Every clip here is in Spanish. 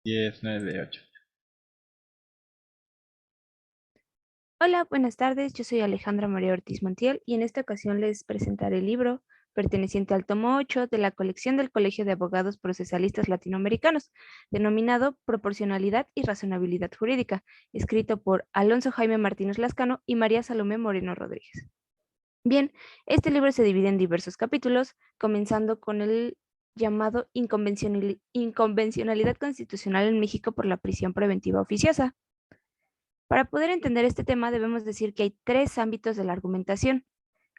10, 9, 8. Hola, buenas tardes. Yo soy Alejandra María Ortiz Montiel y en esta ocasión les presentaré el libro perteneciente al tomo 8 de la colección del Colegio de Abogados Procesalistas Latinoamericanos, denominado Proporcionalidad y Razonabilidad Jurídica, escrito por Alonso Jaime Martínez Lascano y María Salomé Moreno Rodríguez. Bien, este libro se divide en diversos capítulos, comenzando con el llamado Inconvencionalidad Constitucional en México por la prisión preventiva oficiosa. Para poder entender este tema debemos decir que hay tres ámbitos de la argumentación: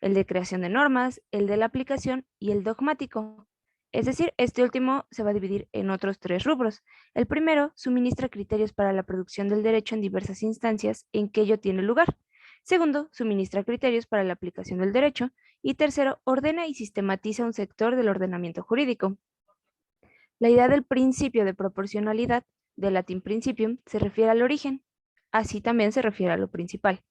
el de creación de normas, el de la aplicación y el dogmático. Es decir, este último se va a dividir en otros tres rubros. El primero suministra criterios para la producción del derecho en diversas instancias en que ello tiene lugar. Segundo, suministra criterios para la aplicación del derecho. Y tercero, ordena y sistematiza un sector del ordenamiento jurídico. La idea del principio de proporcionalidad, del latín principium, se refiere al origen. Así también se refiere a lo principal.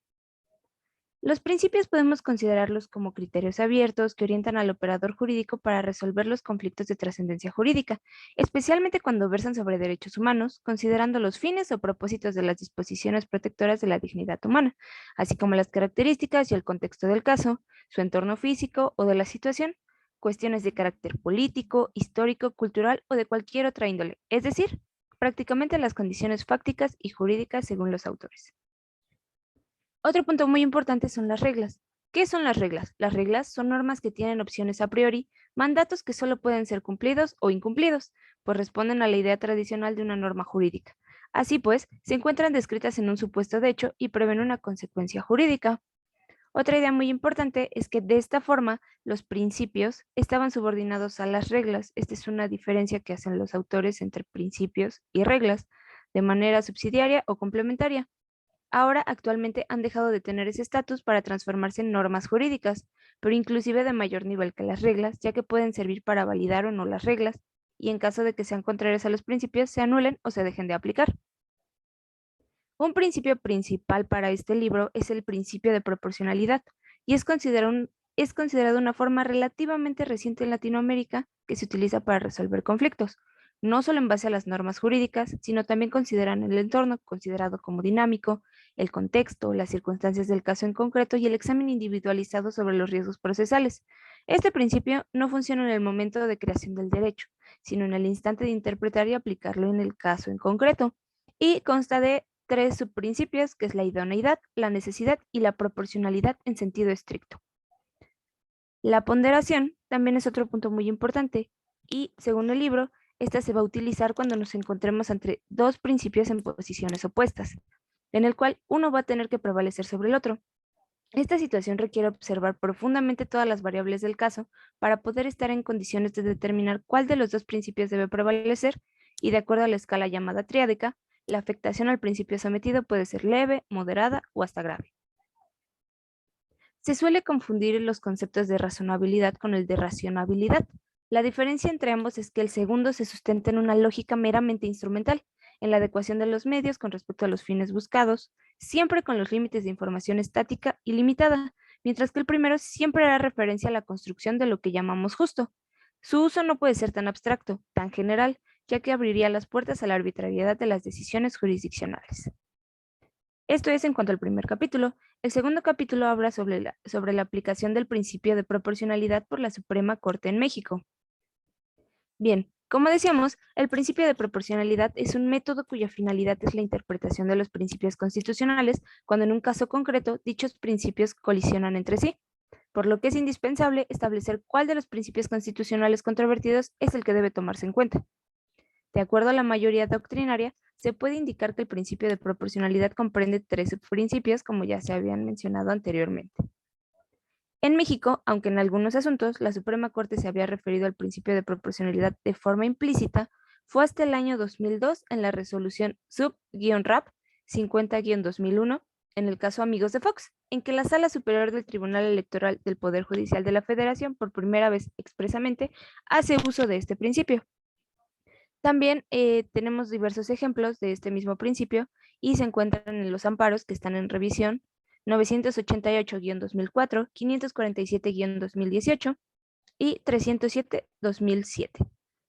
Los principios podemos considerarlos como criterios abiertos que orientan al operador jurídico para resolver los conflictos de trascendencia jurídica, especialmente cuando versan sobre derechos humanos, considerando los fines o propósitos de las disposiciones protectoras de la dignidad humana, así como las características y el contexto del caso, su entorno físico o de la situación, cuestiones de carácter político, histórico, cultural o de cualquier otra índole, es decir, prácticamente las condiciones fácticas y jurídicas según los autores. Otro punto muy importante son las reglas. ¿Qué son las reglas? Las reglas son normas que tienen opciones a priori, mandatos que solo pueden ser cumplidos o incumplidos, pues responden a la idea tradicional de una norma jurídica. Así pues, se encuentran descritas en un supuesto de hecho y prevén una consecuencia jurídica. Otra idea muy importante es que de esta forma los principios estaban subordinados a las reglas. Esta es una diferencia que hacen los autores entre principios y reglas, de manera subsidiaria o complementaria. Ahora actualmente han dejado de tener ese estatus para transformarse en normas jurídicas, pero inclusive de mayor nivel que las reglas, ya que pueden servir para validar o no las reglas, y en caso de que sean contrarias a los principios, se anulen o se dejen de aplicar. Un principio principal para este libro es el principio de proporcionalidad, y es considerado una forma relativamente reciente en Latinoamérica que se utiliza para resolver conflictos, no solo en base a las normas jurídicas, sino también consideran el entorno, considerado como dinámico, el contexto, las circunstancias del caso en concreto y el examen individualizado sobre los riesgos procesales. Este principio no funciona en el momento de creación del derecho, sino en el instante de interpretar y aplicarlo en el caso en concreto, y consta de tres subprincipios, que es la idoneidad, la necesidad y la proporcionalidad en sentido estricto. La ponderación también es otro punto muy importante y, según el libro, esta se va a utilizar cuando nos encontremos entre dos principios en posiciones opuestas, en el cual uno va a tener que prevalecer sobre el otro. Esta situación requiere observar profundamente todas las variables del caso para poder estar en condiciones de determinar cuál de los dos principios debe prevalecer, y de acuerdo a la escala llamada triádica, la afectación al principio sometido puede ser leve, moderada o hasta grave. Se suele confundir los conceptos de razonabilidad con el de racionabilidad. La diferencia entre ambos es que el segundo se sustenta en una lógica meramente instrumental, en la adecuación de los medios con respecto a los fines buscados, siempre con los límites de información estática y limitada, mientras que el primero siempre hará referencia a la construcción de lo que llamamos justo. Su uso no puede ser tan abstracto, tan general, ya que abriría las puertas a la arbitrariedad de las decisiones jurisdiccionales. Esto es en cuanto al primer capítulo. El segundo capítulo habla sobre la aplicación del principio de proporcionalidad por la Suprema Corte en México. Bien, como decíamos, el principio de proporcionalidad es un método cuya finalidad es la interpretación de los principios constitucionales cuando en un caso concreto dichos principios colisionan entre sí, por lo que es indispensable establecer cuál de los principios constitucionales controvertidos es el que debe tomarse en cuenta. De acuerdo a la mayoría doctrinaria, se puede indicar que el principio de proporcionalidad comprende tres subprincipios, como ya se habían mencionado anteriormente. En México, aunque en algunos asuntos la Suprema Corte se había referido al principio de proporcionalidad de forma implícita, fue hasta el año 2002 en la resolución sub-RAP 50-2001, en el caso Amigos de Fox, en que la Sala Superior del Tribunal Electoral del Poder Judicial de la Federación, por primera vez expresamente, hace uso de este principio. También tenemos diversos ejemplos de este mismo principio y se encuentran en los amparos que están en revisión: 988-2004, 547-2018 y 307-2007.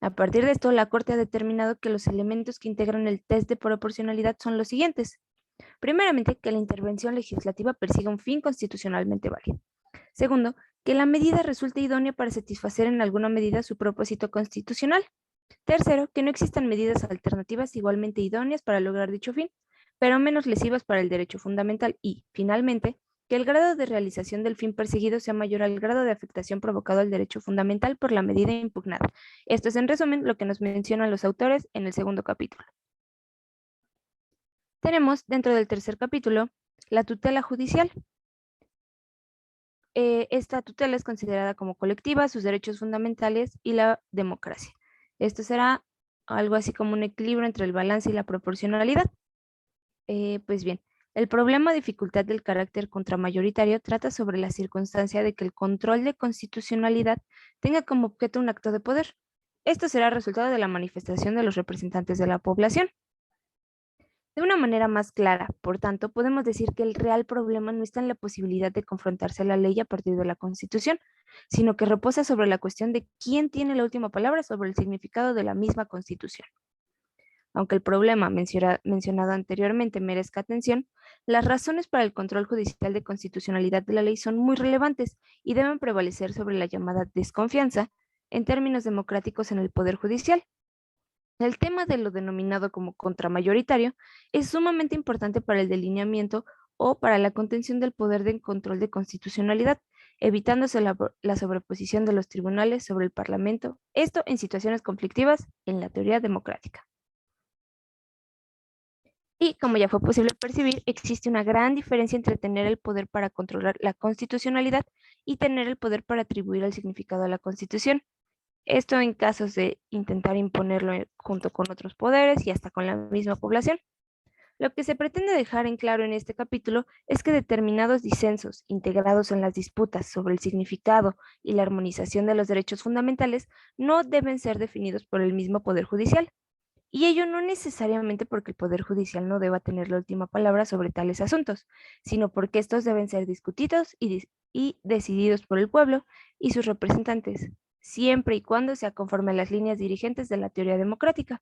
A partir de esto, la Corte ha determinado que los elementos que integran el test de proporcionalidad son los siguientes. Primeramente, que la intervención legislativa persiga un fin constitucionalmente válido. Segundo, que la medida resulte idónea para satisfacer en alguna medida su propósito constitucional. Tercero, que no existan medidas alternativas igualmente idóneas para lograr dicho fin, pero menos lesivas para el derecho fundamental. Y, finalmente, que el grado de realización del fin perseguido sea mayor al grado de afectación provocado al derecho fundamental por la medida impugnada. Esto es, en resumen, lo que nos mencionan los autores en el segundo capítulo. Tenemos, dentro del tercer capítulo, la tutela judicial. Esta tutela es considerada como colectiva, sus derechos fundamentales y la democracia. Esto será algo así como un equilibrio entre el balance y la proporcionalidad. Pues bien, el problema o dificultad del carácter contramayoritario trata sobre la circunstancia de que el control de constitucionalidad tenga como objeto un acto de poder. Esto será resultado de la manifestación de los representantes de la población. De una manera más clara, por tanto, podemos decir que el real problema no está en la posibilidad de confrontarse a la ley a partir de la Constitución, sino que reposa sobre la cuestión de quién tiene la última palabra sobre el significado de la misma Constitución. Aunque el problema mencionado anteriormente merezca atención, las razones para el control judicial de constitucionalidad de la ley son muy relevantes y deben prevalecer sobre la llamada desconfianza en términos democráticos en el Poder Judicial. El tema de lo denominado como contramayoritario es sumamente importante para el delineamiento o para la contención del poder de control de constitucionalidad, evitándose la sobreposición de los tribunales sobre el Parlamento, esto en situaciones conflictivas en la teoría democrática. Y como ya fue posible percibir, existe una gran diferencia entre tener el poder para controlar la constitucionalidad y tener el poder para atribuir el significado a la Constitución. Esto en casos de intentar imponerlo junto con otros poderes y hasta con la misma población. Lo que se pretende dejar en claro en este capítulo es que determinados disensos integrados en las disputas sobre el significado y la armonización de los derechos fundamentales no deben ser definidos por el mismo Poder Judicial. Y ello no necesariamente porque el Poder Judicial no deba tener la última palabra sobre tales asuntos, sino porque estos deben ser discutidos y decididos por el pueblo y sus representantes, siempre y cuando sea conforme a las líneas dirigentes de la teoría democrática.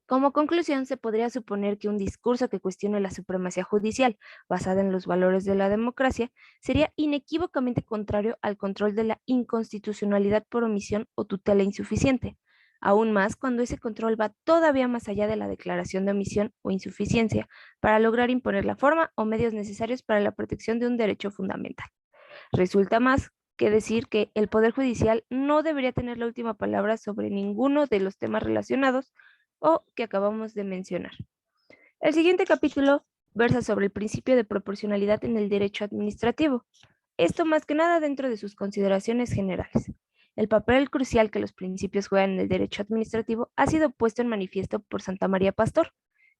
Como conclusión, se podría suponer que un discurso que cuestione la supremacía judicial basada en los valores de la democracia sería inequívocamente contrario al control de la inconstitucionalidad por omisión o tutela insuficiente, aún más cuando ese control va todavía más allá de la declaración de omisión o insuficiencia para lograr imponer la forma o medios necesarios para la protección de un derecho fundamental. Resulta más que decir que el Poder Judicial no debería tener la última palabra sobre ninguno de los temas relacionados o que acabamos de mencionar. El siguiente capítulo versa sobre el principio de proporcionalidad en el derecho administrativo. Esto más que nada dentro de sus consideraciones generales. El papel crucial que los principios juegan en el derecho administrativo ha sido puesto en manifiesto por Santa María Pastor,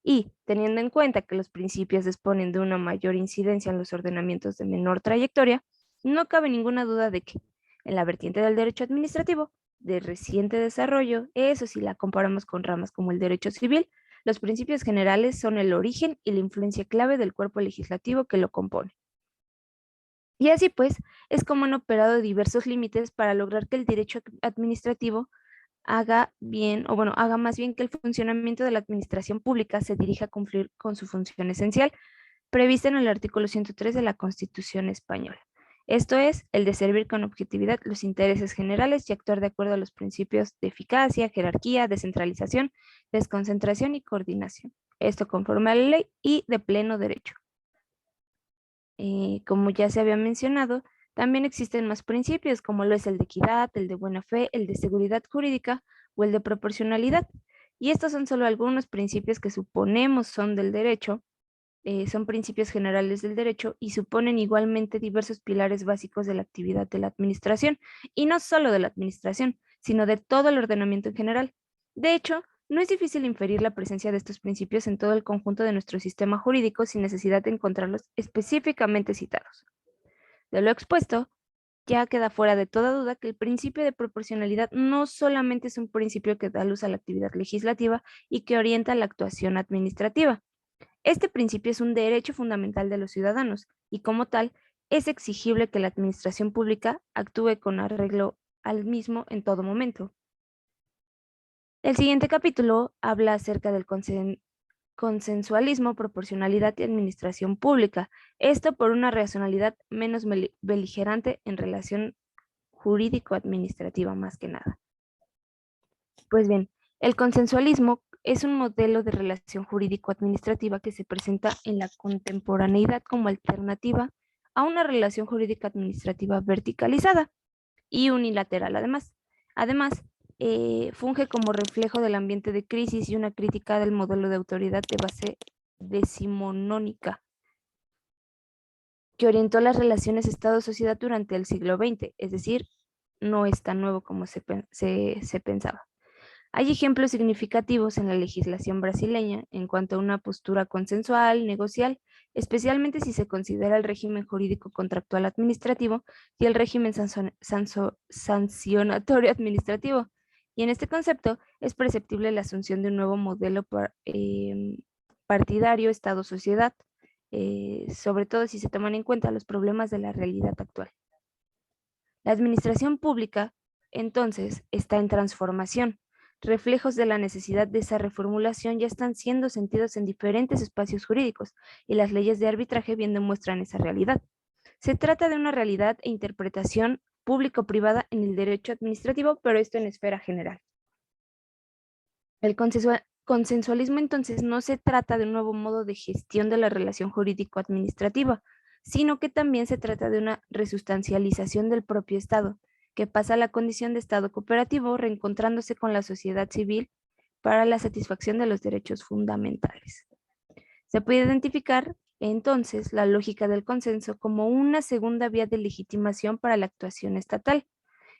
y, teniendo en cuenta que los principios disponen de una mayor incidencia en los ordenamientos de menor trayectoria, no cabe ninguna duda de que, en la vertiente del derecho administrativo, de reciente desarrollo, eso si la comparamos con ramas como el derecho civil, los principios generales son el origen y la influencia clave del cuerpo legislativo que lo compone. Y así pues, es como han operado diversos límites para lograr que el derecho administrativo haga más bien que el funcionamiento de la administración pública se dirija a cumplir con su función esencial, prevista en el artículo 103 de la Constitución española. Esto es, el de servir con objetividad los intereses generales y actuar de acuerdo a los principios de eficacia, jerarquía, descentralización, desconcentración y coordinación. Esto conforme a la ley y de pleno derecho. Como ya se había mencionado, también existen más principios, como lo es el de equidad, el de buena fe, el de seguridad jurídica o el de proporcionalidad. Y estos son solo algunos principios que suponemos son del derecho, son principios generales del derecho y suponen igualmente diversos pilares básicos de la actividad de la administración, y no solo de la administración, sino de todo el ordenamiento en general. De hecho, no es difícil inferir la presencia de estos principios en todo el conjunto de nuestro sistema jurídico sin necesidad de encontrarlos específicamente citados. De lo expuesto, ya queda fuera de toda duda que el principio de proporcionalidad no solamente es un principio que da luz a la actividad legislativa y que orienta la actuación administrativa. Este principio es un derecho fundamental de los ciudadanos y como tal es exigible que la administración pública actúe con arreglo al mismo en todo momento. El siguiente capítulo habla acerca del consensualismo, proporcionalidad y administración pública. Esto por una racionalidad menos beligerante en relación jurídico-administrativa más que nada. Pues bien, el consensualismo es un modelo de relación jurídico-administrativa que se presenta en la contemporaneidad como alternativa a una relación jurídica-administrativa verticalizada y unilateral además. Además, funge como reflejo del ambiente de crisis y una crítica del modelo de autoridad de base decimonónica que orientó las relaciones Estado-sociedad durante el siglo XX, es decir, no es tan nuevo como se pensaba. Hay ejemplos significativos en la legislación brasileña en cuanto a una postura consensual, negocial, especialmente si se considera el régimen jurídico contractual administrativo y el régimen sancionatorio administrativo. Y en este concepto es perceptible la asunción de un nuevo modelo partidario Estado-sociedad, sobre todo si se toman en cuenta los problemas de la realidad actual. La administración pública, entonces, está en transformación. Reflejos de la necesidad de esa reformulación ya están siendo sentidos en diferentes espacios jurídicos y las leyes de arbitraje bien demuestran esa realidad. Se trata de una realidad e interpretación público-privada en el derecho administrativo, pero esto en esfera general. El consensualismo entonces no se trata de un nuevo modo de gestión de la relación jurídico-administrativa, sino que también se trata de una resustancialización del propio Estado, que pasa a la condición de Estado cooperativo reencontrándose con la sociedad civil para la satisfacción de los derechos fundamentales. Se puede identificar entonces la lógica del consenso como una segunda vía de legitimación para la actuación estatal,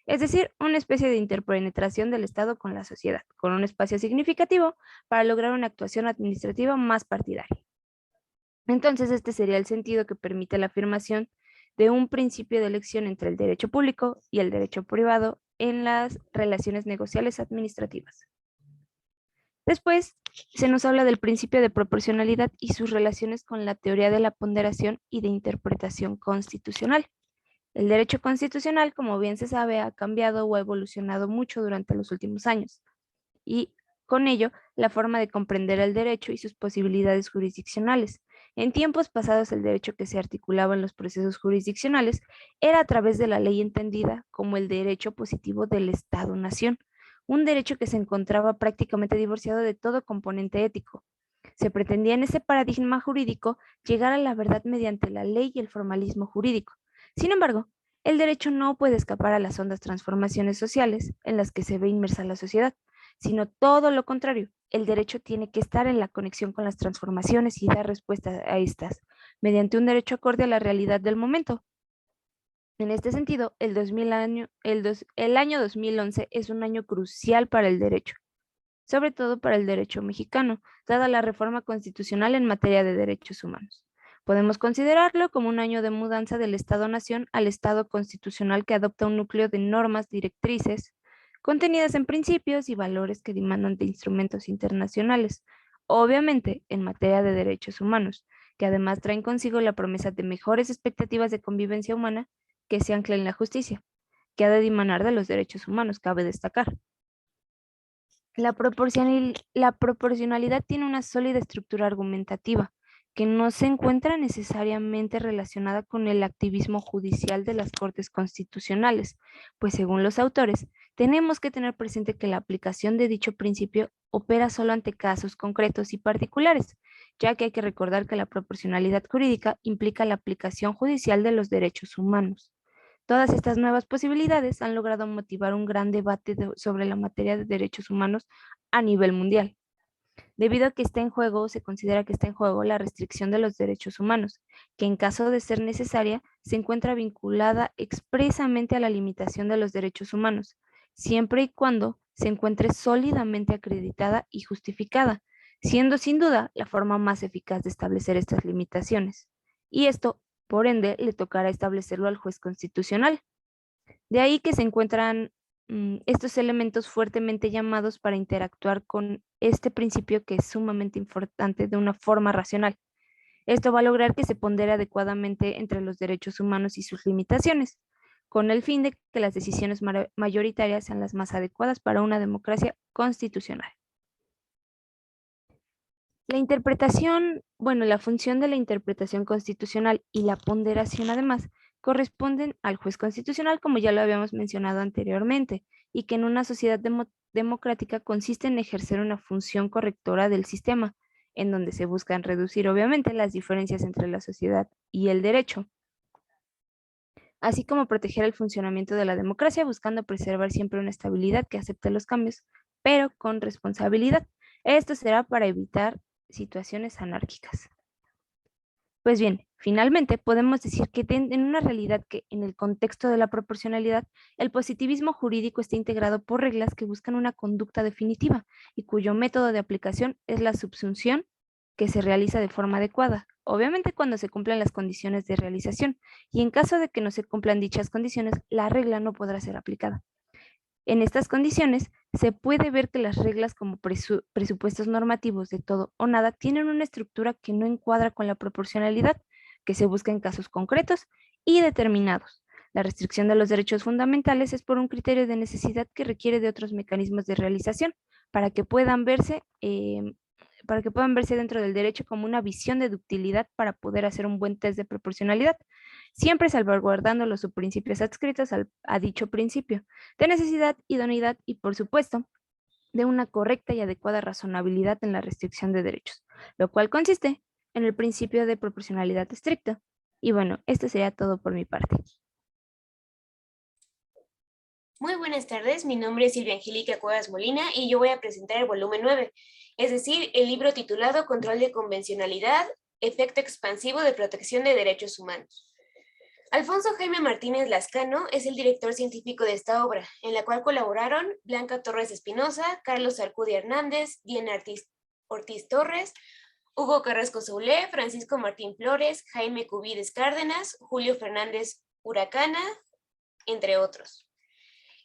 es decir, una especie de interpenetración del Estado con la sociedad, con un espacio significativo para lograr una actuación administrativa más partidaria. Entonces, este sería el sentido que permite la afirmación de un principio de elección entre el derecho público y el derecho privado en las relaciones negociales administrativas. Después, se nos habla del principio de proporcionalidad y sus relaciones con la teoría de la ponderación y de interpretación constitucional. El derecho constitucional, como bien se sabe, ha cambiado o ha evolucionado mucho durante los últimos años y con ello la forma de comprender el derecho y sus posibilidades jurisdiccionales. En tiempos pasados el derecho que se articulaba en los procesos jurisdiccionales era a través de la ley entendida como el derecho positivo del Estado-nación, un derecho que se encontraba prácticamente divorciado de todo componente ético. Se pretendía en ese paradigma jurídico llegar a la verdad mediante la ley y el formalismo jurídico. Sin embargo, el derecho no puede escapar a las hondas transformaciones sociales en las que se ve inmersa la sociedad, sino todo lo contrario. El derecho tiene que estar en la conexión con las transformaciones y dar respuesta a estas, mediante un derecho acorde a la realidad del momento. En este sentido, el año 2011 es un año crucial para el derecho, sobre todo para el derecho mexicano, dada la reforma constitucional en materia de derechos humanos. Podemos considerarlo como un año de mudanza del Estado-nación al Estado constitucional que adopta un núcleo de normas directrices contenidas en principios y valores que demandan de instrumentos internacionales, obviamente en materia de derechos humanos, que además traen consigo la promesa de mejores expectativas de convivencia humana que se ancla en la justicia, que ha de dimanar de los derechos humanos, cabe destacar. La proporcionalidad tiene una sólida estructura argumentativa que no se encuentra necesariamente relacionada con el activismo judicial de las Cortes Constitucionales, pues según los autores, tenemos que tener presente que la aplicación de dicho principio opera solo ante casos concretos y particulares, ya que hay que recordar que la proporcionalidad jurídica implica la aplicación judicial de los derechos humanos. Todas estas nuevas posibilidades han logrado motivar un gran debate sobre la materia de derechos humanos a nivel mundial, debido a que está en juego, se considera que está en juego la restricción de los derechos humanos, que en caso de ser necesaria se encuentra vinculada expresamente a la limitación de los derechos humanos, siempre y cuando se encuentre sólidamente acreditada y justificada, siendo sin duda la forma más eficaz de establecer estas limitaciones. Y esto, por ende, le tocará establecerlo al juez constitucional. De ahí que se encuentran estos elementos fuertemente llamados para interactuar con este principio que es sumamente importante de una forma racional. Esto va a lograr que se pondere adecuadamente entre los derechos humanos y sus limitaciones, con el fin de que las decisiones mayoritarias sean las más adecuadas para una democracia constitucional. La interpretación, bueno, la función de la interpretación constitucional y la ponderación además corresponden al juez constitucional, como ya lo habíamos mencionado anteriormente, y que en una sociedad democrática consiste en ejercer una función correctora del sistema, en donde se buscan reducir obviamente las diferencias entre la sociedad y el derecho, así como proteger el funcionamiento de la democracia, buscando preservar siempre una estabilidad que acepte los cambios, pero con responsabilidad. Esto será para evitar situaciones anárquicas. Pues bien, finalmente podemos decir que en una realidad que en el contexto de la proporcionalidad, el positivismo jurídico está integrado por reglas que buscan una conducta definitiva y cuyo método de aplicación es la subsunción que se realiza de forma adecuada, obviamente cuando se cumplan las condiciones de realización, y en caso de que no se cumplan dichas condiciones, la regla no podrá ser aplicada. En estas condiciones, se puede ver que las reglas como presupuestos normativos de todo o nada tienen una estructura que no encuadra con la proporcionalidad que se busca en casos concretos y determinados. La restricción de los derechos fundamentales es por un criterio de necesidad que requiere de otros mecanismos de realización para que puedan verse dentro del derecho como una visión de ductilidad para poder hacer un buen test de proporcionalidad, siempre salvaguardando los subprincipios adscritos a dicho principio de necesidad, idoneidad y, por supuesto, de una correcta y adecuada razonabilidad en la restricción de derechos, lo cual consiste en el principio de proporcionalidad estricto. Y bueno, esto sería todo por mi parte. Muy buenas tardes, mi nombre es Silvia Angélica Cuevas Molina y yo voy a presentar el volumen 9, es decir, el libro titulado Control de convencionalidad, efecto expansivo de protección de derechos humanos. Alfonso Jaime Martínez Lascano es el director científico de esta obra, en la cual colaboraron Blanca Torres Espinosa, Carlos Arcudia Hernández, Diana Ortiz Torres, Hugo Carrasco Soulé, Francisco Martín Flores, Jaime Cubides Cárdenas, Julio Fernández Huracana, entre otros.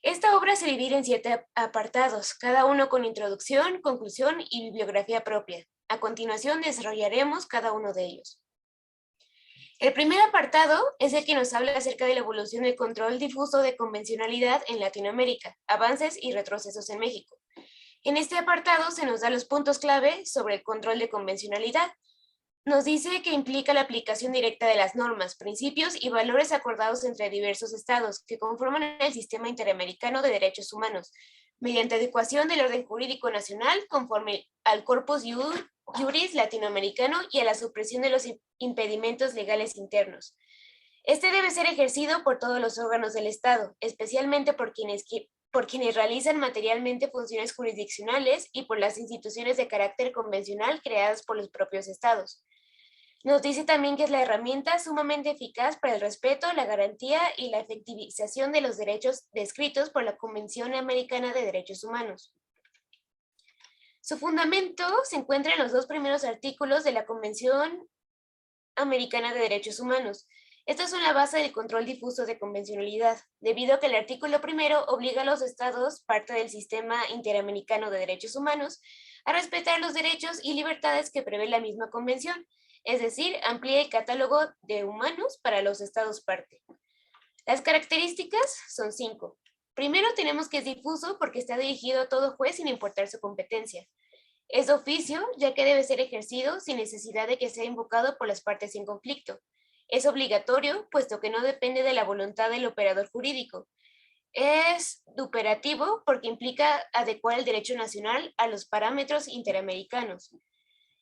Esta obra se divide en 7 apartados, cada uno con introducción, conclusión y bibliografía propia. A continuación desarrollaremos cada uno de ellos. El primer apartado es el que nos habla acerca de la evolución del control difuso de convencionalidad en Latinoamérica, avances y retrocesos en México. En este apartado se nos da los puntos clave sobre el control de convencionalidad. Nos dice que implica la aplicación directa de las normas, principios y valores acordados entre diversos estados que conforman el sistema interamericano de derechos humanos, mediante adecuación del orden jurídico nacional conforme al corpus juris latinoamericano y a la supresión de los impedimentos legales internos. Este debe ser ejercido por todos los órganos del Estado, especialmente por quienes realizan materialmente funciones jurisdiccionales y por las instituciones de carácter convencional creadas por los propios estados. Nos dice también que es la herramienta sumamente eficaz para el respeto, la garantía y la efectivización de los derechos descritos por la Convención Americana de Derechos Humanos. Su fundamento se encuentra en los 2 primeros artículos de la Convención Americana de Derechos Humanos. Estos son la base del control difuso de convencionalidad, debido a que el artículo primero obliga a los estados, parte del sistema interamericano de derechos humanos, a respetar los derechos y libertades que prevé la misma convención, es decir, amplía el catálogo de humanos para los estados parte. Las características son 5. Primero tenemos que es difuso porque está dirigido a todo juez sin importar su competencia. Es de oficio, ya que debe ser ejercido sin necesidad de que sea invocado por las partes en conflicto. Es obligatorio, puesto que no depende de la voluntad del operador jurídico. Es duperativo porque implica adecuar el derecho nacional a los parámetros interamericanos.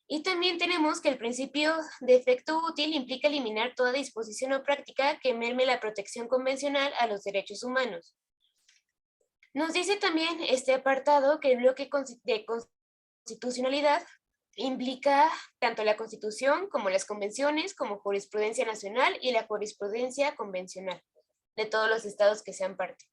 Y también tenemos que el principio de efecto útil implica eliminar toda disposición o práctica que merme la protección convencional a los derechos humanos. Nos dice también este apartado que el bloque de constitucionalidad implica tanto la Constitución como las convenciones, como jurisprudencia nacional y la jurisprudencia convencional de todos los estados que sean parte.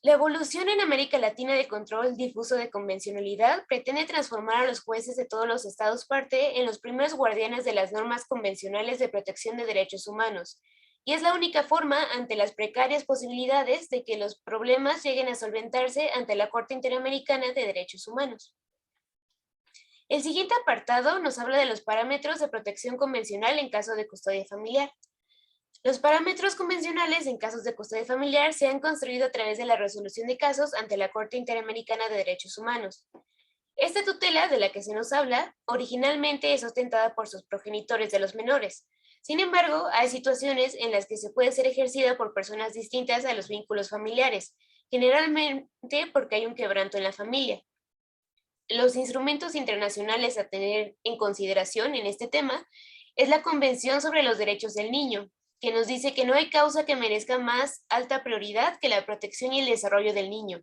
La evolución en América Latina de control difuso de convencionalidad pretende transformar a los jueces de todos los estados parte en los primeros guardianes de las normas convencionales de protección de derechos humanos, y es la única forma ante las precarias posibilidades de que los problemas lleguen a solventarse ante la Corte Interamericana de Derechos Humanos. El siguiente apartado nos habla de los parámetros de protección convencional en caso de custodia familiar. Los parámetros convencionales en casos de custodia familiar se han construido a través de la resolución de casos ante la Corte Interamericana de Derechos Humanos. Esta tutela de la que se nos habla originalmente es ostentada por sus progenitores de los menores. Sin embargo, hay situaciones en las que se puede ser ejercida por personas distintas a los vínculos familiares, generalmente porque hay un quebranto en la familia. Los instrumentos internacionales a tener en consideración en este tema es la Convención sobre los Derechos del Niño, que nos dice que no hay causa que merezca más alta prioridad que la protección y el desarrollo del niño,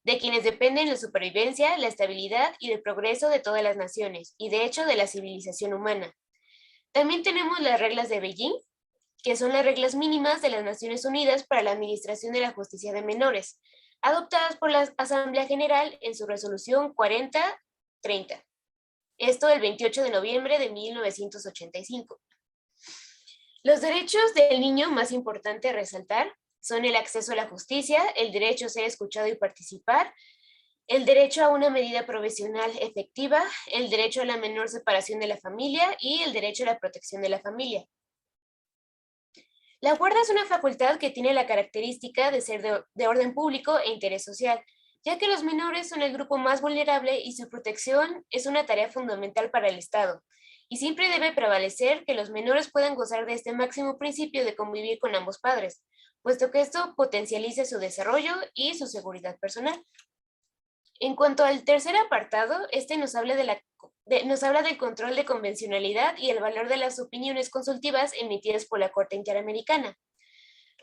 de quienes dependen la supervivencia, la estabilidad y el progreso de todas las naciones, y de hecho de la civilización humana. También tenemos las reglas de Beijing, que son las reglas mínimas de las Naciones Unidas para la Administración de la Justicia de Menores, adoptadas por la Asamblea General en su resolución 4030. Esto el 28 de noviembre de 1985. Los derechos del niño más importante a resaltar son el acceso a la justicia, el derecho a ser escuchado y participar, el derecho a una medida provisional efectiva, el derecho a la menor separación de la familia y el derecho a la protección de la familia. La guarda es una facultad que tiene la característica de ser de orden público e interés social, ya que los menores son el grupo más vulnerable y su protección es una tarea fundamental para el Estado, y siempre debe prevalecer que los menores puedan gozar de este máximo principio de convivir con ambos padres, puesto que esto potencializa su desarrollo y su seguridad personal. En cuanto al tercer apartado, este nos habla del control de convencionalidad y el valor de las opiniones consultivas emitidas por la Corte Interamericana.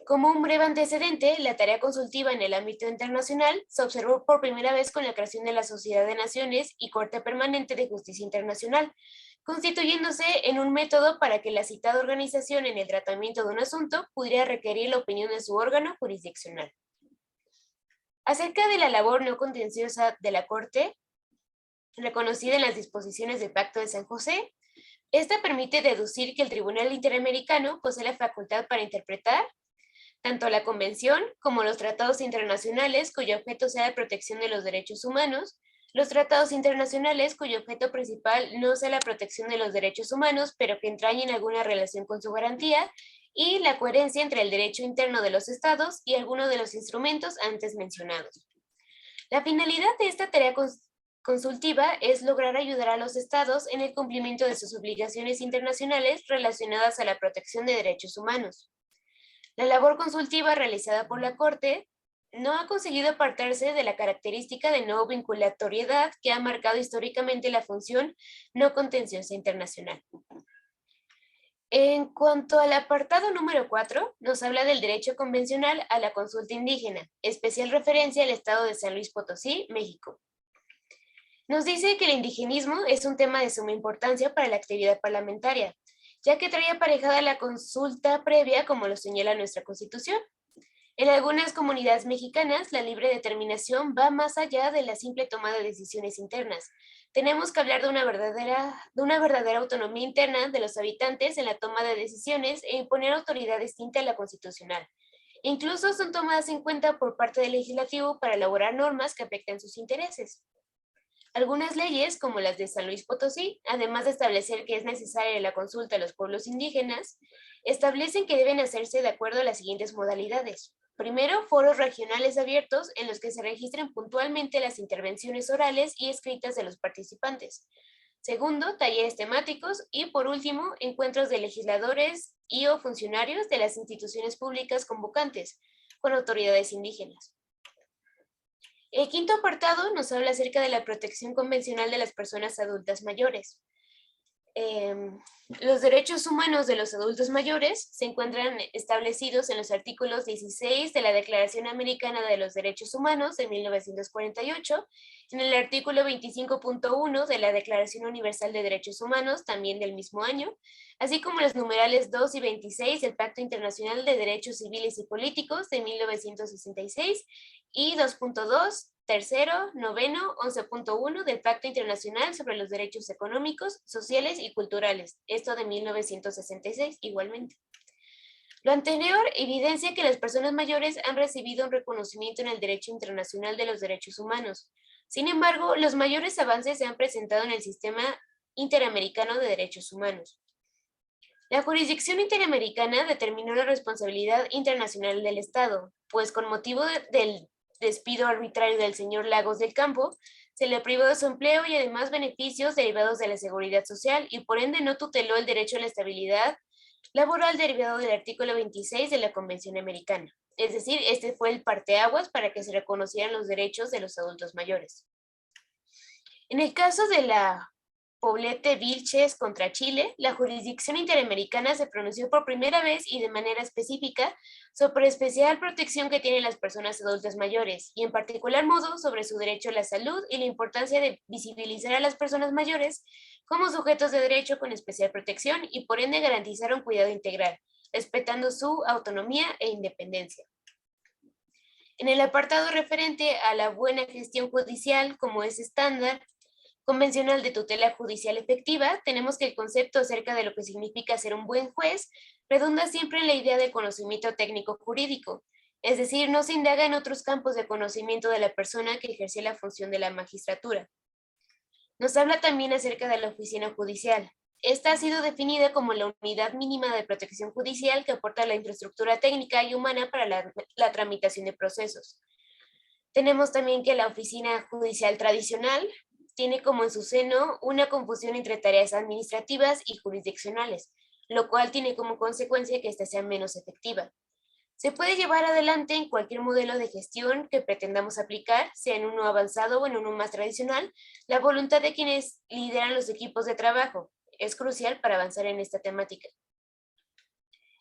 Como un breve antecedente, la tarea consultiva en el ámbito internacional se observó por primera vez con la creación de la Sociedad de Naciones y Corte Permanente de Justicia Internacional, constituyéndose en un método para que la citada organización en el tratamiento de un asunto pudiera requerir la opinión de su órgano jurisdiccional. Acerca de la labor no contenciosa de la Corte, reconocida en las disposiciones del Pacto de San José, esta permite deducir que el Tribunal Interamericano posee la facultad para interpretar tanto la Convención como los tratados internacionales cuyo objeto sea la protección de los derechos humanos, los tratados internacionales cuyo objeto principal no sea la protección de los derechos humanos, pero que entrañen alguna relación con su garantía, y la coherencia entre el derecho interno de los estados y algunos de los instrumentos antes mencionados. La finalidad de esta tarea consultiva es lograr ayudar a los estados en el cumplimiento de sus obligaciones internacionales relacionadas a la protección de derechos humanos. La labor consultiva realizada por la Corte no ha conseguido apartarse de la característica de no vinculatoriedad que ha marcado históricamente la función no contenciosa internacional. En cuanto al apartado número 4, nos habla del derecho convencional a la consulta indígena, especial referencia al estado de San Luis Potosí, México. Nos dice que el indigenismo es un tema de suma importancia para la actividad parlamentaria, ya que trae aparejada la consulta previa, como lo señala nuestra Constitución. En algunas comunidades mexicanas, la libre determinación va más allá de la simple toma de decisiones internas. Tenemos que hablar de una verdadera autonomía interna de los habitantes en la toma de decisiones e imponer autoridad distinta a la constitucional. Incluso son tomadas en cuenta por parte del legislativo para elaborar normas que afectan sus intereses. Algunas leyes, como las de San Luis Potosí, además de establecer que es necesaria la consulta a los pueblos indígenas, establecen que deben hacerse de acuerdo a las siguientes modalidades. Primero, foros regionales abiertos en los que se registren puntualmente las intervenciones orales y escritas de los participantes. Segundo, talleres temáticos. Y por último, encuentros de legisladores y o funcionarios de las instituciones públicas convocantes con autoridades indígenas. El quinto apartado nos habla acerca de la protección convencional de las personas adultas mayores. Los derechos humanos de los adultos mayores se encuentran establecidos en los artículos 16 de la Declaración Americana de los Derechos Humanos de 1948, en el artículo 25.1 de la Declaración Universal de Derechos Humanos, también del mismo año, así como los numerales 2 y 26 del Pacto Internacional de Derechos Civiles y Políticos de 1966 y 2.2, tercero, noveno, 11.1 del Pacto Internacional sobre los Derechos Económicos, Sociales y Culturales, esto de 1966 igualmente. Lo anterior evidencia que las personas mayores han recibido un reconocimiento en el derecho internacional de los derechos humanos. Sin embargo, los mayores avances se han presentado en el sistema interamericano de derechos humanos. La jurisdicción interamericana determinó la responsabilidad internacional del Estado, pues con motivo del despido arbitrario del señor Lagos del Campo, se le privó de su empleo y además beneficios derivados de la seguridad social y por ende no tuteló el derecho a la estabilidad laboral derivado del artículo 26 de la Convención Americana. Es decir, este fue el parteaguas para que se reconocieran los derechos de los adultos mayores. En el caso de la Poblete Vilches contra Chile, la jurisdicción interamericana se pronunció por primera vez y de manera específica sobre la especial protección que tienen las personas adultas mayores y en particular modo sobre su derecho a la salud y la importancia de visibilizar a las personas mayores como sujetos de derecho con especial protección y por ende garantizar un cuidado integral, respetando su autonomía e independencia. En el apartado referente a la buena gestión judicial como es estándar, convencional de tutela judicial efectiva, tenemos que el concepto acerca de lo que significa ser un buen juez redunda siempre en la idea de conocimiento técnico jurídico, es decir, no se indaga en otros campos de conocimiento de la persona que ejerce la función de la magistratura. Nos habla también acerca de la oficina judicial. Esta ha sido definida como la unidad mínima de protección judicial que aporta la infraestructura técnica y humana para la tramitación de procesos. Tenemos también que la oficina judicial tradicional tiene como en su seno una confusión entre tareas administrativas y jurisdiccionales, lo cual tiene como consecuencia que ésta sea menos efectiva. Se puede llevar adelante en cualquier modelo de gestión que pretendamos aplicar, sea en uno avanzado o en uno más tradicional, la voluntad de quienes lideran los equipos de trabajo es crucial para avanzar en esta temática.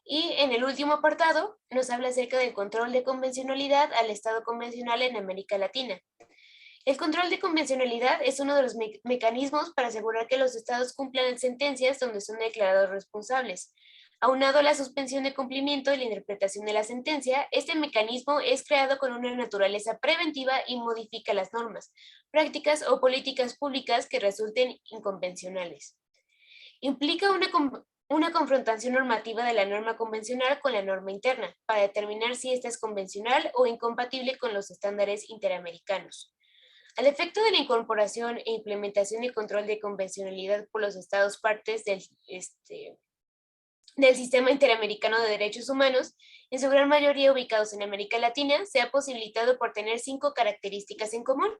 Y en el último apartado nos habla acerca del control de convencionalidad al Estado convencional en América Latina. El control de convencionalidad es uno de los mecanismos para asegurar que los estados cumplan sentencias donde son declarados responsables. Aunado a la suspensión de cumplimiento y la interpretación de la sentencia, este mecanismo es creado con una naturaleza preventiva y modifica las normas, prácticas o políticas públicas que resulten inconvencionales. Implica una confrontación normativa de la norma convencional con la norma interna, para determinar si ésta es convencional o incompatible con los estándares interamericanos. Al efecto de la incorporación e implementación y control de convencionalidad por los estados partes del Sistema Interamericano de Derechos Humanos, en su gran mayoría ubicados en América Latina, se ha posibilitado por tener 5 características en común.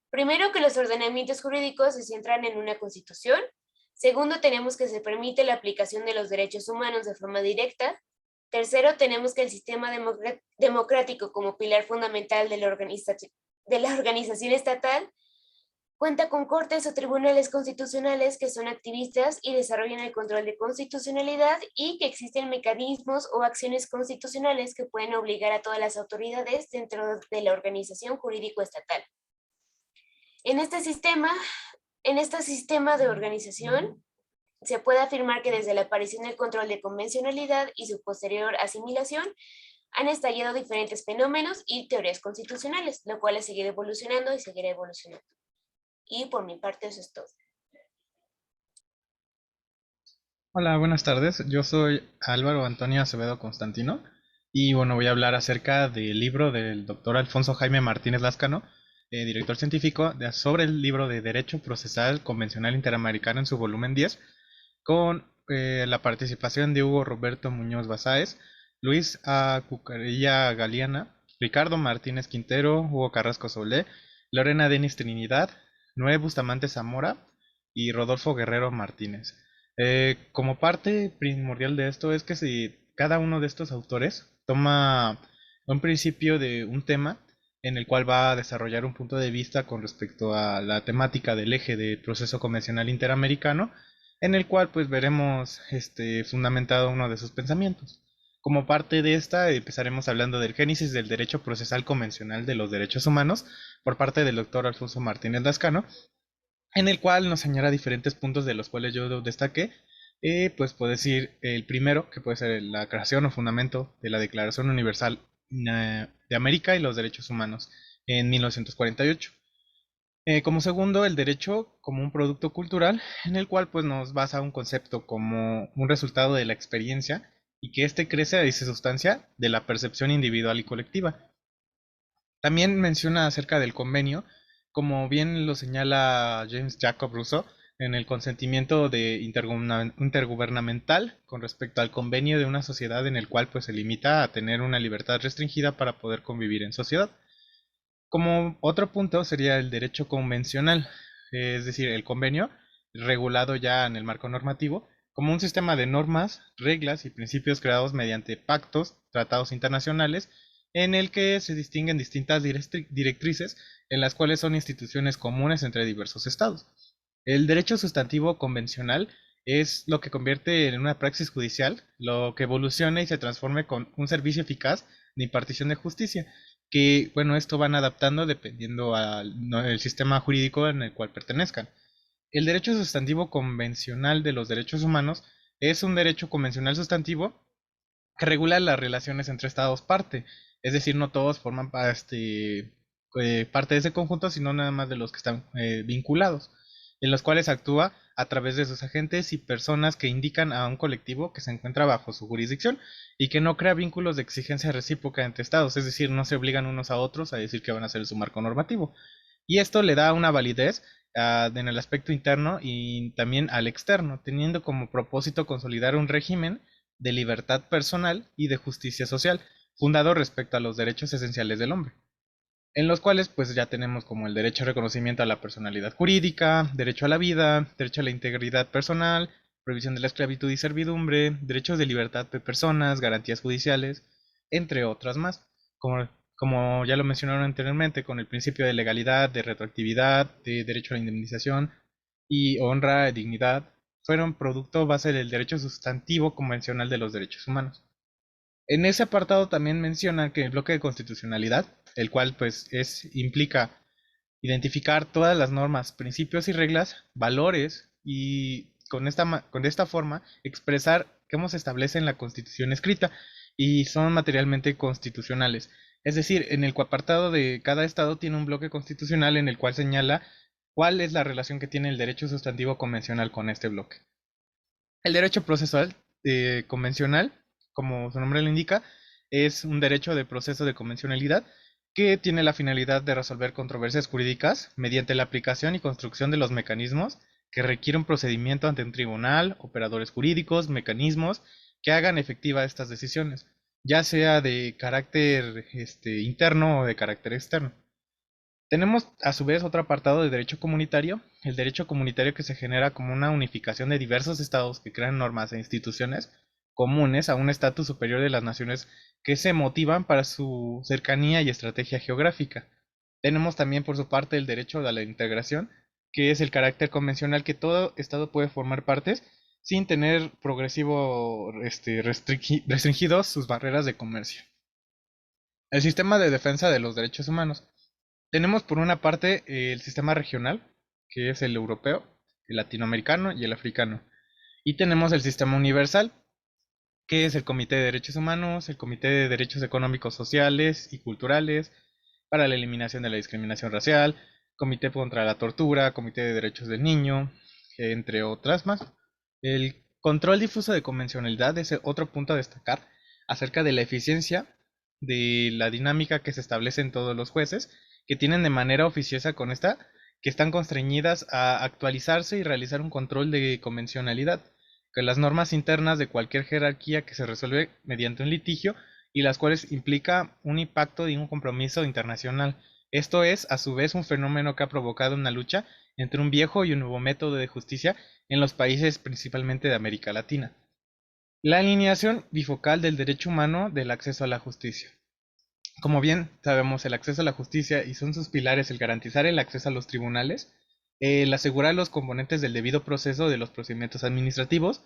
Primero, que los ordenamientos jurídicos se centran en una constitución. Segundo, tenemos que se permite la aplicación de los derechos humanos de forma directa. Tercero, tenemos que el sistema democrático como pilar fundamental de la organización estatal cuenta con cortes o tribunales constitucionales que son activistas y desarrollan el control de constitucionalidad y que existen mecanismos o acciones constitucionales que pueden obligar a todas las autoridades dentro de la organización jurídico estatal. En este sistema de organización se puede afirmar que desde la aparición del control de convencionalidad y su posterior asimilación han estallado diferentes fenómenos y teorías constitucionales, lo cual ha seguido evolucionando y seguirá evolucionando. Y por mi parte eso es todo. Hola, buenas tardes. Yo soy Álvaro Antonio Acevedo Constantino y bueno, voy a hablar acerca del libro del doctor Alfonso Jaime Martínez Lázcano, director científico, sobre el libro de Derecho Procesal Convencional Interamericano en su volumen 10, con la participación de Hugo Roberto Muñoz Basáez, Luis A. Cucarilla Galeana, Ricardo Martínez Quintero, Hugo Carrasco Solé, Lorena Denis Trinidad, Noé Bustamante Zamora y Rodolfo Guerrero Martínez. Como parte primordial de esto es que si cada uno de estos autores toma un principio de un tema en el cual va a desarrollar un punto de vista con respecto a la temática del eje del proceso convencional interamericano, en el cual pues veremos fundamentado uno de sus pensamientos. Como parte de esta empezaremos hablando del génesis del derecho procesal convencional de los derechos humanos por parte del doctor Alfonso Martínez Lázcano, en el cual nos señala diferentes puntos de los cuales yo destaqué. Pues puedo decir el primero, que puede ser la creación o fundamento de la Declaración Universal de América y los Derechos Humanos en 1948. Como segundo, el derecho como un producto cultural, en el cual pues nos basa un concepto como un resultado de la experiencia y que éste crece y se sustancia de la percepción individual y colectiva. También menciona acerca del convenio, como bien lo señala James Jacob Rousseau, en el consentimiento intergubernamental con respecto al convenio de una sociedad en el cual pues se limita a tener una libertad restringida para poder convivir en sociedad. Como otro punto sería el derecho convencional, es decir, el convenio regulado ya en el marco normativo como un sistema de normas, reglas y principios creados mediante pactos, tratados internacionales, en el que se distinguen distintas directrices en las cuales son instituciones comunes entre diversos estados. El derecho sustantivo convencional es lo que convierte en una praxis judicial, lo que evoluciona y se transforme con un servicio eficaz de impartición de justicia, que, bueno, esto van adaptando dependiendo al sistema jurídico en el cual pertenezcan. El derecho sustantivo convencional de los derechos humanos es un derecho convencional sustantivo que regula las relaciones entre estados parte, es decir, no todos forman parte de ese conjunto, sino nada más de los que están vinculados, en los cuales actúa a través de sus agentes y personas que indican a un colectivo que se encuentra bajo su jurisdicción y que no crea vínculos de exigencia recíproca entre estados, es decir, no se obligan unos a otros a decir que van a ser su marco normativo. Y esto le da una validez en el aspecto interno y también al externo, teniendo como propósito consolidar un régimen de libertad personal y de justicia social, fundado respecto a los derechos esenciales del hombre, en los cuales pues ya tenemos como el derecho a reconocimiento a la personalidad jurídica, derecho a la vida, derecho a la integridad personal, prohibición de la esclavitud y servidumbre, derechos de libertad de personas, garantías judiciales, entre otras más, como ya lo mencionaron anteriormente, con el principio de legalidad, de retroactividad, de derecho a la indemnización y honra, dignidad, fueron producto base del derecho sustantivo convencional de los derechos humanos. En ese apartado también menciona que el bloque de constitucionalidad, el cual pues implica identificar todas las normas, principios y reglas, valores y con esta forma expresar cómo se establece en la Constitución escrita y son materialmente constitucionales. Es decir, en el apartado de cada estado tiene un bloque constitucional en el cual señala cuál es la relación que tiene el derecho sustantivo convencional con este bloque. El derecho procesal convencional, como su nombre lo indica, es un derecho de proceso de convencionalidad que tiene la finalidad de resolver controversias jurídicas mediante la aplicación y construcción de los mecanismos que requiere un procedimiento ante un tribunal, operadores jurídicos, mecanismos que hagan efectiva estas decisiones, ya sea de carácter interno o de carácter externo. Tenemos a su vez otro apartado de derecho comunitario, el derecho comunitario que se genera como una unificación de diversos estados que crean normas e instituciones comunes a un estatus superior de las naciones que se motivan para su cercanía y estrategia geográfica. Tenemos también por su parte el derecho a la integración, que es el carácter convencional que todo estado puede formar partes sin tener restringidos sus barreras de comercio. El sistema de defensa de los derechos humanos. Tenemos por una parte el sistema regional, que es el europeo, el latinoamericano y el africano. Y tenemos el sistema universal, que es el Comité de Derechos Humanos, el Comité de Derechos Económicos, Sociales y Culturales, para la eliminación de la discriminación racial, Comité contra la Tortura, Comité de Derechos del Niño, entre otras más. El control difuso de convencionalidad es otro punto a destacar acerca de la eficiencia de la dinámica que se establece en todos los jueces, que tienen de manera oficiosa con esta, que están constreñidas a actualizarse y realizar un control de convencionalidad, que las normas internas de cualquier jerarquía que se resuelve mediante un litigio y las cuales implica un impacto y un compromiso internacional. Esto es, a su vez, un fenómeno que ha provocado una lucha entre un viejo y un nuevo método de justicia en los países principalmente de América Latina. La alineación bifocal del derecho humano del acceso a la justicia. Como bien sabemos, el acceso a la justicia y son sus pilares el garantizar el acceso a los tribunales, el asegurar los componentes del debido proceso de los procedimientos administrativos,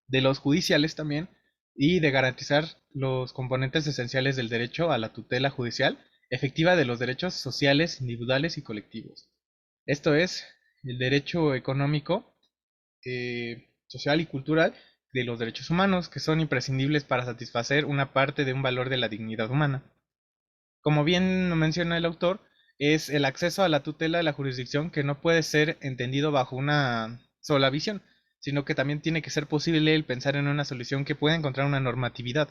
de los judiciales también, y de garantizar los componentes esenciales del derecho a la tutela judicial efectiva de los derechos sociales, individuales y colectivos. Esto es el derecho económico, social y cultural de los derechos humanos, que son imprescindibles para satisfacer una parte de un valor de la dignidad humana. Como bien lo menciona el autor, es el acceso a la tutela de la jurisdicción que no puede ser entendido bajo una sola visión, sino que también tiene que ser posible el pensar en una solución que pueda encontrar una normatividad.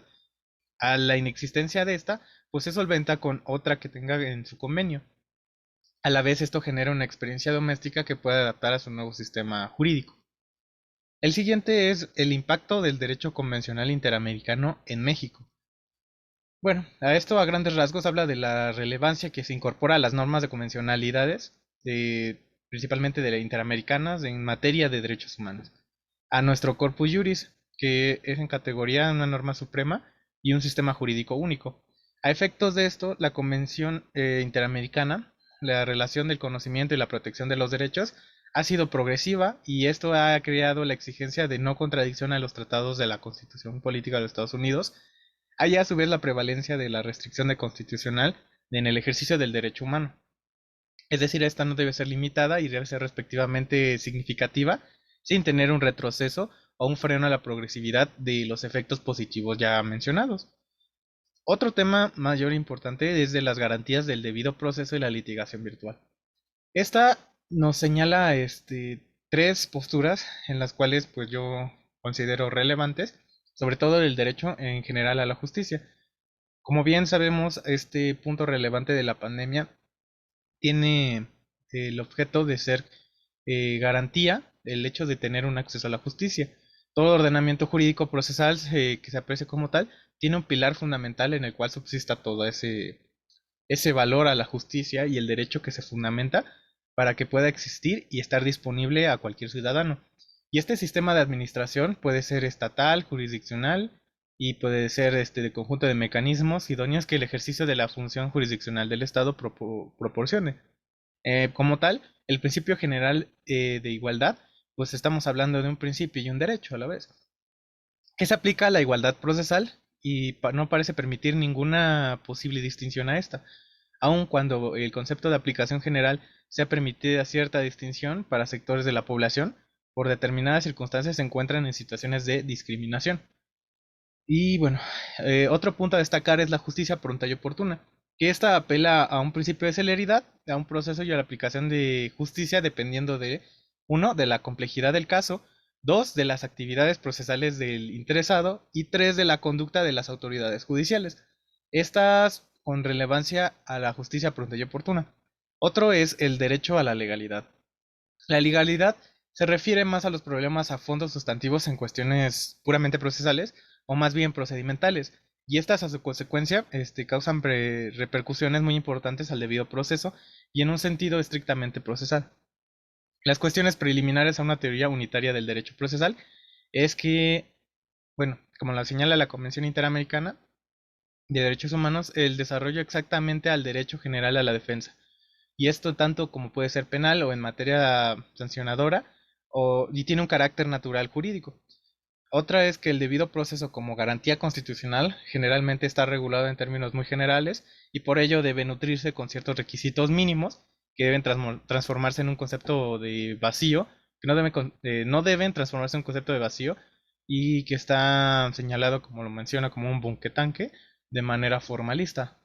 A la inexistencia de esta, pues se solventa con otra que tenga en su convenio. A la vez esto genera una experiencia doméstica que puede adaptar a su nuevo sistema jurídico. El siguiente es el impacto del derecho convencional interamericano en México. Bueno, a esto a grandes rasgos habla de la relevancia que se incorpora a las normas de convencionalidades, principalmente de las interamericanas, en materia de derechos humanos, a nuestro corpus juris, que es en categoría una norma suprema y un sistema jurídico único. A efectos de esto, la Convención Interamericana, la relación del conocimiento y la protección de los derechos, ha sido progresiva y esto ha creado la exigencia de no contradicción a los tratados de la Constitución Política de los Estados Unidos. Hay a su vez la prevalencia de la restricción de constitucional en el ejercicio del derecho humano. Es decir, esta no debe ser limitada y debe ser respectivamente significativa sin tener un retroceso o un freno a la progresividad de los efectos positivos ya mencionados. Otro tema mayor importante es de las garantías del debido proceso y la litigación virtual. Esta nos señala tres posturas en las cuales pues yo considero relevantes, sobre todo el derecho en general a la justicia. Como bien sabemos, este punto relevante de la pandemia tiene el objeto de ser garantía el hecho de tener un acceso a la justicia. Todo ordenamiento jurídico procesal que se aprecie como tal tiene un pilar fundamental en el cual subsista todo ese valor a la justicia y el derecho que se fundamenta para que pueda existir y estar disponible a cualquier ciudadano. Y este sistema de administración puede ser estatal, jurisdiccional y puede ser de conjunto de mecanismos idóneos que el ejercicio de la función jurisdiccional del Estado proporcione. Como tal, el principio general de igualdad, pues estamos hablando de un principio y un derecho a la vez, que se aplica a la igualdad procesal y no parece permitir ninguna posible distinción a esta, aun cuando el concepto de aplicación general se ha permitido cierta distinción para sectores de la población, por determinadas circunstancias se encuentran en situaciones de discriminación. Y bueno, otro punto a destacar es la justicia pronta y oportuna, que esta apela a un principio de celeridad, a un proceso y a la aplicación de justicia dependiendo de, uno, de la complejidad del caso, dos, de las actividades procesales del interesado y tres, de la conducta de las autoridades judiciales. Estas con relevancia a la justicia pronta y oportuna. Otro es el derecho a la legalidad. La legalidad se refiere más a los problemas a fondo sustantivos en cuestiones puramente procesales o más bien procedimentales, y estas a su consecuencia causan repercusiones muy importantes al debido proceso y en un sentido estrictamente procesal. Las cuestiones preliminares a una teoría unitaria del derecho procesal es que, bueno, como la señala la Convención Interamericana de Derechos Humanos, el desarrollo exactamente al derecho general a la defensa, y esto tanto como puede ser penal o en materia sancionadora, y tiene un carácter natural jurídico. Otra es que el debido proceso como garantía constitucional generalmente está regulado en términos muy generales y por ello debe nutrirse con ciertos requisitos mínimos que deben transformarse en un concepto de vacío, que no deben transformarse en un concepto de vacío y que está señalado, como lo menciona, como un bunquetanque de manera formalista.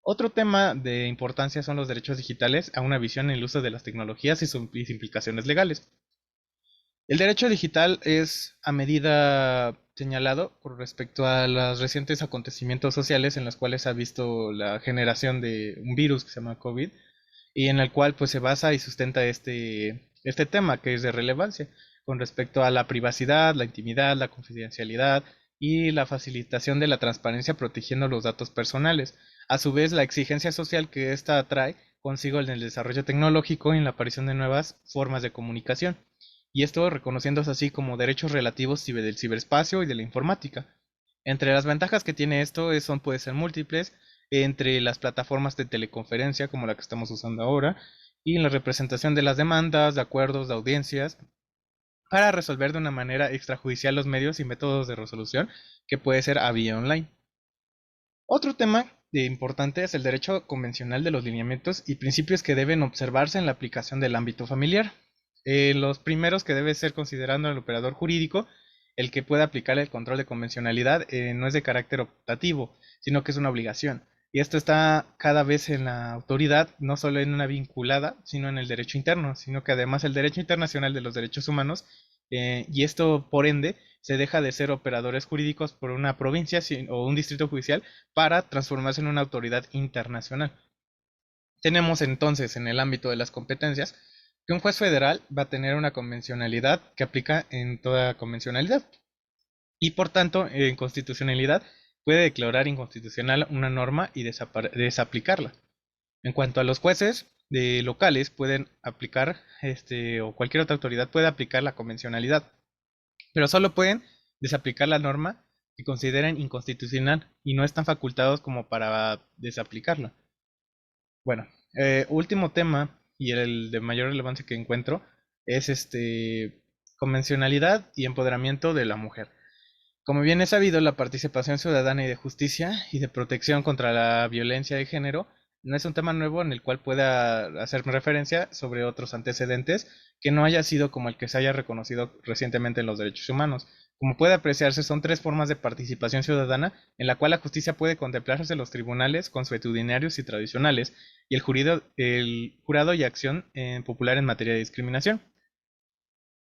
Otro tema de importancia son los derechos digitales a una visión en el uso de las tecnologías y sus implicaciones legales. El derecho digital es a medida señalado con respecto a los recientes acontecimientos sociales en los cuales se ha visto la generación de un virus que se llama COVID y en el cual pues se basa y sustenta este tema que es de relevancia con respecto a la privacidad, la intimidad, la confidencialidad y la facilitación de la transparencia protegiendo los datos personales. A su vez, la exigencia social que ésta trae consigo en el desarrollo tecnológico y en la aparición de nuevas formas de comunicación, y esto reconociéndose así como derechos relativos del ciberespacio y de la informática. Entre las ventajas que tiene esto puede ser múltiples, entre las plataformas de teleconferencia como la que estamos usando ahora, y en la representación de las demandas, de acuerdos, de audiencias, para resolver de una manera extrajudicial los medios y métodos de resolución que puede ser a vía online. Otro tema importante es el derecho convencional de los lineamientos y principios que deben observarse en la aplicación del ámbito familiar. Los primeros que debe ser considerando el operador jurídico, el que pueda aplicar el control de convencionalidad, no es de carácter optativo, sino que es una obligación. Y esto está cada vez en la autoridad, no solo en una vinculada, sino en el derecho interno, sino que además el derecho internacional de los derechos humanos, y esto por ende se deja de ser operadores jurídicos por una provincia o un distrito judicial para transformarse en una autoridad internacional. Tenemos entonces en el ámbito de las competencias que un juez federal va a tener una convencionalidad que aplica en toda convencionalidad y por tanto en constitucionalidad puede declarar inconstitucional una norma y desaplicarla. En cuanto a los jueces de locales pueden aplicar o cualquier otra autoridad puede aplicar la convencionalidad, pero solo pueden desaplicar la norma que consideren inconstitucional y no están facultados como para desaplicarla. Bueno, último tema y el de mayor relevancia que encuentro es convencionalidad y empoderamiento de la mujer. Como bien es sabido, la participación ciudadana y de justicia y de protección contra la violencia de género no es un tema nuevo en el cual pueda hacerme referencia sobre otros antecedentes que no haya sido como el que se haya reconocido recientemente en los derechos humanos. Como puede apreciarse, son tres formas de participación ciudadana en la cual la justicia puede contemplarse en los tribunales consuetudinarios y tradicionales y el jurado y acción popular en materia de discriminación.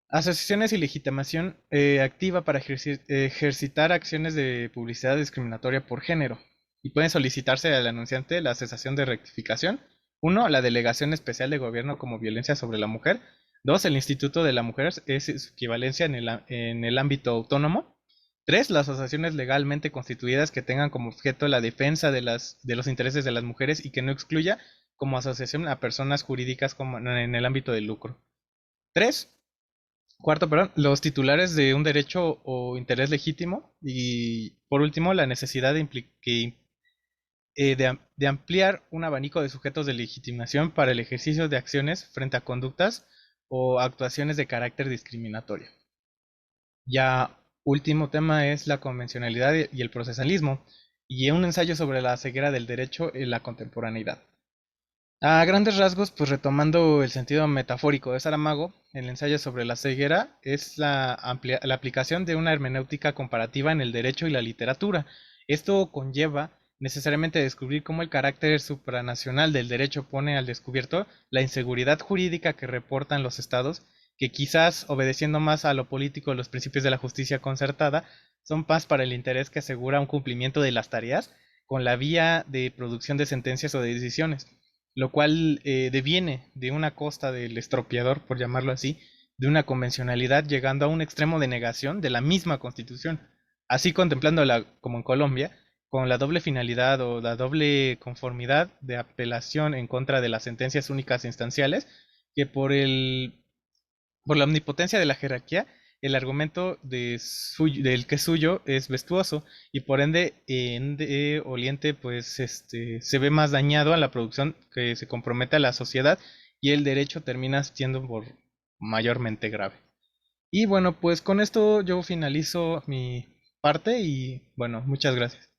Asociaciones y legitimación activa para ejercitar acciones de publicidad discriminatoria por género. Y pueden solicitarse al anunciante la cesación de rectificación. Uno, la Delegación Especial de Gobierno como Violencia sobre la Mujer. Dos, el Instituto de la Mujer es su equivalencia en el ámbito autónomo. Tres, las asociaciones legalmente constituidas que tengan como objeto la defensa de los intereses de las mujeres y que no excluya como asociación a personas jurídicas como en el ámbito del lucro. Tres, cuarto, perdón, los titulares de un derecho o interés legítimo. Y por último, la necesidad de ampliar un abanico de sujetos de legitimación para el ejercicio de acciones frente a conductas o actuaciones de carácter discriminatorio. Ya último tema es la convencionalidad y el procesalismo, y un ensayo sobre la ceguera del derecho en la contemporaneidad. A grandes rasgos, pues retomando el sentido metafórico de Saramago, el ensayo sobre la ceguera es la aplicación de una hermenéutica comparativa en el derecho y la literatura. Esto conlleva necesariamente descubrir cómo el carácter supranacional del derecho pone al descubierto la inseguridad jurídica que reportan los estados, que quizás obedeciendo más a lo político los principios de la justicia concertada, son paz para el interés que asegura un cumplimiento de las tareas con la vía de producción de sentencias o de decisiones, lo cual deviene de una costa del estropeador, por llamarlo así, de una convencionalidad llegando a un extremo de negación de la misma Constitución, así contemplándola como en Colombia, con la doble finalidad o la doble conformidad de apelación en contra de las sentencias únicas instanciales, que por la omnipotencia de la jerarquía, el argumento del que es suyo es vestuoso y por ende de Oriente pues se ve más dañado a la producción que se compromete a la sociedad y el derecho termina siendo por mayormente grave. Y bueno, pues con esto yo finalizo mi parte y bueno, muchas gracias.